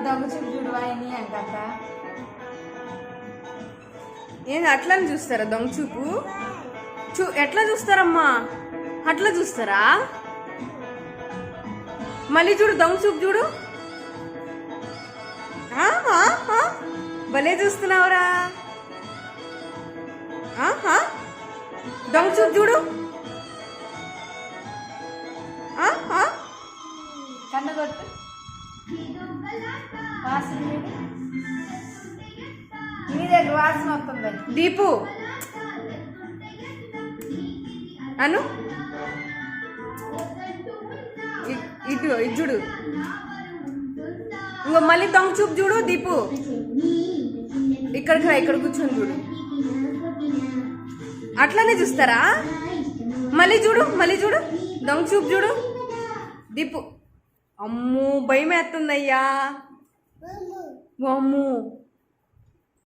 దొంగ చూపు చూడు అని అంట. ఏంది అట్లని చూస్తారా దొంగ చూపు? ఎట్లా చూస్తారమ్మా? అట్లా చూస్తారా? మళ్ళీ చూడు దొంగ చూపు చూడు. భలే చూస్తున్నావురా. దొంగ చూపు చూడు. కన్ను కొట్టు. వాసన నీ దగ్గర వాసన వస్తుంది. దీపు అను ఇటు ఇది చూడు. ఇంకో మళ్ళీ దొంగ చూపు చూడు దీపు. ఇక్కడికి రా, ఇక్కడ కూర్చొని చూడు. అట్లానే చూస్తారా? మళ్ళీ చూడు, మళ్ళీ చూడు దొంగ చూపు చూడు దీపు. అమ్మో భయం వేస్తుందయ్యా. అమ్మో